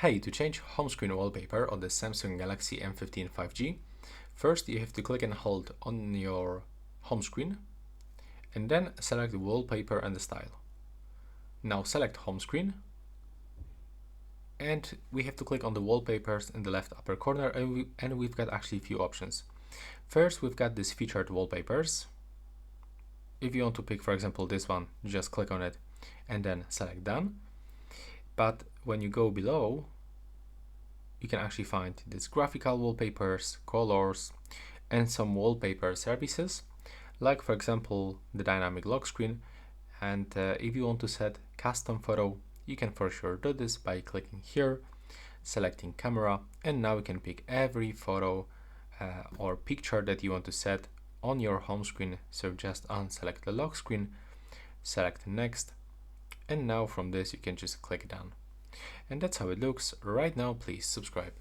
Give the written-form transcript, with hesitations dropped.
Hey, to change home screen wallpaper on the Samsung Galaxy M15 5G, first you have to click and hold on your home screen and then select the wallpaper and the style. Now select home screen and we have to click on the wallpapers in the left upper corner and we've got actually a few options. First, we've got these featured wallpapers. If you want to pick, for example, this one, just click on it and then select done. But when you go below, you can actually find these graphical wallpapers, colors, and some wallpaper services, like for example the dynamic lock screen. And if you want to set custom photo, you can for sure do this by clicking here, selecting camera, and now you can pick every photo or picture that you want to set on your home screen. So just unselect the lock screen, select next, and now from this you can just click done. And that's how it looks right now. Please subscribe.